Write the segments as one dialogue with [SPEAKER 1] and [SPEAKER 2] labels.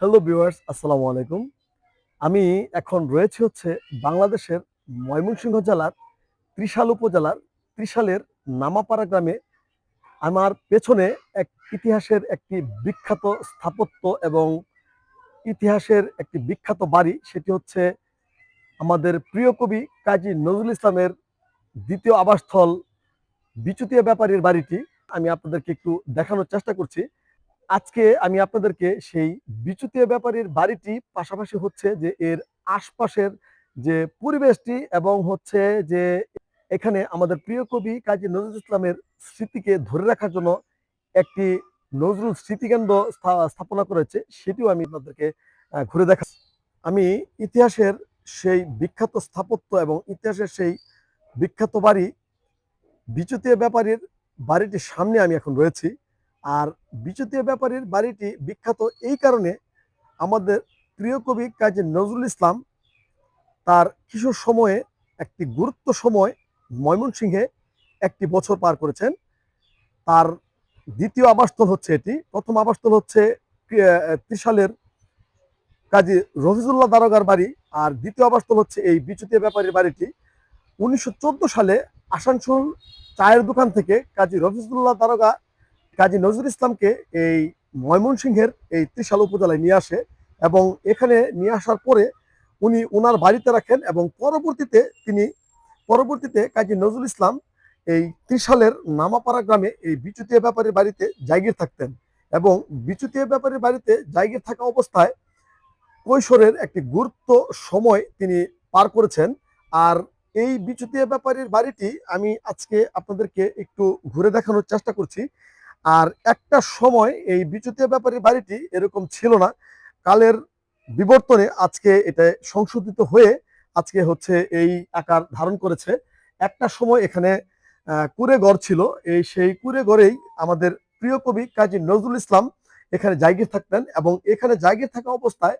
[SPEAKER 1] Hello viewers, আসসালামু আলাইকুম। আমি এখন রয়েছি হচ্ছে বাংলাদেশের ময়মনসিংহ জেলার ত্রিশাল উপজেলার ত্রিশালের নামাপাড়া গ্রামে। আমার পেছনে এক ইতিহাসের একটি বিখ্যাত স্থাপত্য এবং ইতিহাসের একটি বিখ্যাত বাড়ি, সেটি হচ্ছে আমাদের প্রিয় কবি কাজী নজরুল ইসলামের দ্বিতীয় আবাসস্থল বিচুতিয়া ব্যাপারীর বাড়িটি। আমি আপনাদেরকে একটু দেখানোর চেষ্টা করছি। আজকে আমি আপনাদেরকে সেই বিচুতিয়া ব্যাপারীর বাড়িটি, পাশাপাশি হচ্ছে যে এর আশপাশের যে পরিবেশটি এবং হচ্ছে যে এখানে আমাদের প্রিয় কবি কাজী নজরুল ইসলামের স্মৃতিকে ধরে রাখার জন্য একটি নজরুল স্মৃতিকেন্দ্র স্থাপনা করেছে, সেটিও আমি আপনাদেরকে ঘুরে দেখাচ্ছি। আমি ইতিহাসের সেই বিখ্যাত স্থাপত্য এবং ইতিহাসের সেই বিখ্যাত বাড়ি বিচুতিয়া ব্যাপারীর বাড়িটির সামনে আমি এখন রয়েছি। আর বিচুতিয়া ব্যাপারীর বাড়িটি বিখ্যাত এই কারণে, আমাদের প্রিয় কবি কাজী নজরুল ইসলাম তার কিশোর সময়ে একটি গুরুত্ব সময় ময়মনসিংহে একটি বছর পার করেছেন। তার দ্বিতীয় আবাসস্থল হচ্ছে এটি। প্রথম আবাসস্থল হচ্ছে ত্রিশালের কাজী রফিজুল্লাহ দারোগার বাড়ি, আর দ্বিতীয় আবাসস্থল হচ্ছে এই বিচুতিয়া ব্যাপারীর বাড়িটি। 1914 সালে আসানসোল চায়ের দোকান থেকে কাজী রফিজুল্লাহ দারোগা কাজী নজরুল ইসলামকে এই ময়মনসিংহের এই ত্রিশাল উপজেলায় নিয়ে আসে, এবং এখানে নিয়ে আসার পরে উনি ওনার বাড়িতে রাখেন, এবং পরবর্তীতে কাজী নজরুল ইসলাম এই ত্রিশালের নামাপাড়া গ্রামে এই বিচুতিয়া ব্যাপারীর বাড়িতে জায়গির থাকতেন। এবং বিচুতিয়া ব্যাপারীর বাড়িতে জায়গির থাকা অবস্থায় কৈশোরের একটি গুরুত্ব সময় তিনি পার করেছেন। আর এই বিচুতিয়া ব্যাপারীর বাড়িটি আমি আজকে আপনাদেরকে একটু ঘুরে দেখানোর চেষ্টা করছি। আর একটা সময় এই বিচুতিয়া ব্যাপারীর বাড়িটি এরকম ছিল না। কালের বিবর্তনে আজকে এটা সংশোধিত হয়ে আজকে হচ্ছে এই আকার ধারণ করেছে। একটা সময় এখানে কুঁড়ে ঘর ছিল। সেই কুঁড়ে ঘরেই আমাদের প্রিয় কবি কাজী নজরুল ইসলাম এখানে জায়গির থাকতেন, এবং এখানে জায়গির থাকা অবস্থায়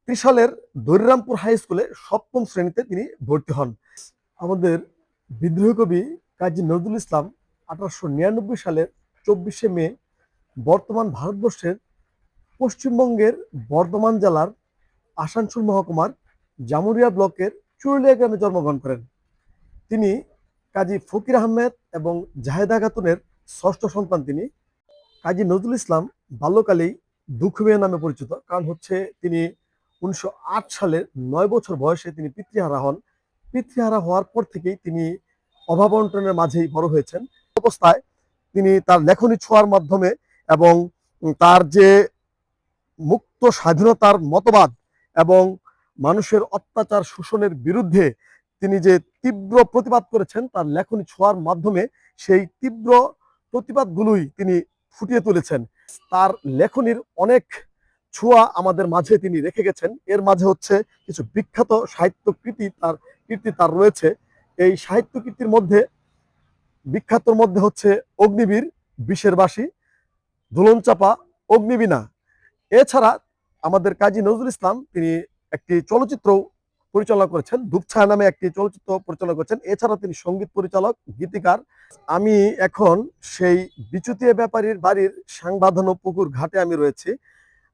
[SPEAKER 1] ত্রিশালের দরিরামপুর হাই স্কুলে সপ্তম শ্রেণীতে তিনি ভর্তি হন। আমাদের বিদ্রোহী কবি কাজী নজরুল ইসলাম 1899 সালের 24শে মে বর্তমান ভারতবর্ষের পশ্চিমবঙ্গের বর্ধমান জেলার আসানসোল মহকুমার জামুরিয়া ব্লকের চুরুলিয়া গ্রামে জন্মগ্রহণ করেন। তিনি কাজী ফকির আহমেদ এবং জাহেদা খাতুনের ষষ্ঠ সন্তান। তিনি কাজী নজরুল ইসলাম বাল্যকালেই দুঃখ মিয়া নামে পরিচিত, কারণ হচ্ছে তিনি 1908 সালে 9 বছর বয়সে তিনি পিতৃহারা হন। পিতৃহারা হওয়ার পর থেকেই তিনি অভাব অনটনের মাঝেই বড় হয়েছেন। অবস্থায় তিনি তার লেখনী ছোঁয়ার মাধ্যমে এবং তার যে মুক্ত স্বাধীনতার মতবাদ এবং মানুষের অত্যাচার শোষণের বিরুদ্ধে তিনি যে তীব্র প্রতিবাদ করেছেন, তার লেখনী ছোঁয়ার মাধ্যমে সেই তীব্র প্রতিবাদগুলোই তিনি ফুটিয়ে তুলেছেন। তার লেখনীর অনেক ছোঁয়া আমাদের মাঝে তিনি রেখে গেছেন। এর মাঝে হচ্ছে কিছু বিখ্যাত সাহিত্য কীর্তি তার রয়েছে। এই সাহিত্য কীর্তির মধ্যে বিখ্যাতর মধ্যে হচ্ছে অগ্নিবীর, বিষের বাসী, দুলন চাপা, অগ্নিবীণা। এছাড়া আমাদের কাজী নজরুল ইসলাম তিনি একটি চলচ্চিত্র পরিচালনা করেছেন, ধূপছায়া নামে একটি চলচ্চিত্র পরিচালনা করেছেন। এছাড়া তিনি সঙ্গীত পরিচালক, গীতিকার। আমি এখন সেই বিচুতিয়া ব্যাপারীর বাড়ির সাংবাঁধানো পুকুর ঘাটে আমি রয়েছি।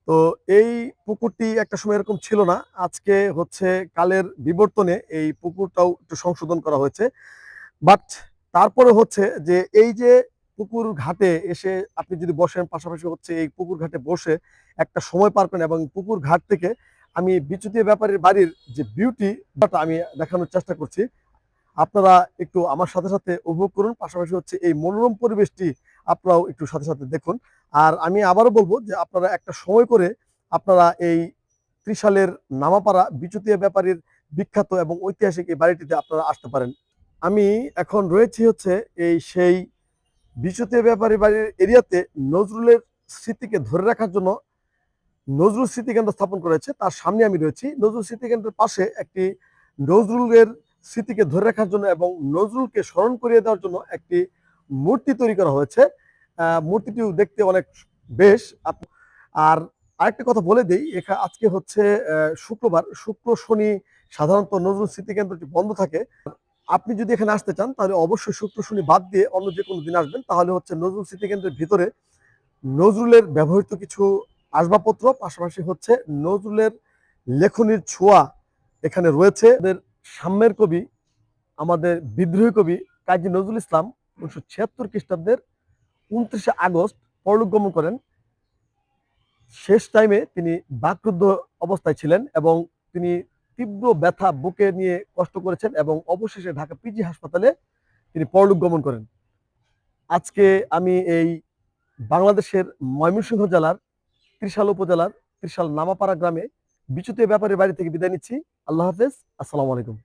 [SPEAKER 1] তো এই পুকুরটি একটা সময় এরকম ছিল না। আজকে হচ্ছে কালের বিবর্তনে এই পুকুরটাও একটু সংশোধন করা হয়েছে। বাট তারপরে হচ্ছে যে এই যে পুকুর ঘাটে এসে আপনি যদি বসেন, পাশাপাশি হচ্ছে এই পুকুর ঘাটে বসে একটা সময় পার করেন, এবং পুকুর ঘাট থেকে আমি বিচুতিয়া ব্যাপারীর বাড়ির যে বিউটিটা আমি দেখানোর চেষ্টা করছি। আপনারা একটু আমার সাথে সাথে উপভোগ করুন, পাশাপাশি হচ্ছে এই মনোরম পরিবেশটি আপনারাও একটু সাথে সাথে দেখুন। আর আমি আবারও বলবো যে আপনারা একটা সময় করে আপনারা এই ত্রিশালের নামাপাড়া বিচুতিয়া ব্যাপারীর বিখ্যাত এবং ঐতিহাসিক এই বাড়িটিতে আপনারা আসতে পারেন। আমি এখন রয়েছি হচ্ছে সেই বিচুতিয়া ব্যাপারী বাড়ির এরিয়াতে। নজরুলের স্মৃতিকে ধরে রাখার জন্য নজরুল স্মৃতিকেন্দ্র স্থাপন করেছে, তার সামনে আমি রয়েছি। নজরুল স্মৃতিকেন্দ্রের পাশে একটি নজরুলের স্মৃতিকে ধরে রাখার জন্য এবং নজরুলকে স্মরণ করিয়ে দেওয়ার জন্য একটি মূর্তি তৈরি করা হয়েছে। মূর্তিটিও দেখতে অনেক বেশ। আর আরেকটা কথা বলে দিই, আজকে হচ্ছে শুক্রবার, শুক্র শনি সাধারণত নজরুল স্মৃতিকেন্দ্রটি বন্ধ থাকে। আপনি যদি এখানে আসতে চান তাহলে অবশ্যই শুক্র শনি বাদ দিয়ে অন্য যে কোনো দিন আসবেন, তাহলে হচ্ছে নজরুল স্মৃতিকেন্দ্রের ভিতরে নজরুলের ব্যবহৃত কিছু আসবাবপত্র, পাশাপাশি হচ্ছে নজরুলের লেখনির ছোঁয়া এখানে রয়েছে। আমাদের সাম্যের কবি, আমাদের বিদ্রোহী কবি কাজী নজরুল ইসলাম 1976 খ্রিস্টাব্দের 29শে আগস্ট পরলোক গমন করেন। শেষ টাইমে তিনি বাকরুদ্ধ অবস্থায় ছিলেন এবং তিনি তীব্র ব্যথা বুকে নিয়ে কষ্ট করেছেন এবং অবশেষে ঢাকা পিজি হাসপাতালে তিনি পরলোক গমন করেন। আজকে আমি এই বাংলাদেশের ময়মনসিংহ জেলার ত্রিশাল উপজেলার ত্রিশাল নামাপাড়া গ্রামে বিচুতিয়া ব্যাপারীর বাড়ি থেকে বিদায় নিচ্ছি। আল্লাহ হাফেজ। আসসালামু আলাইকুম।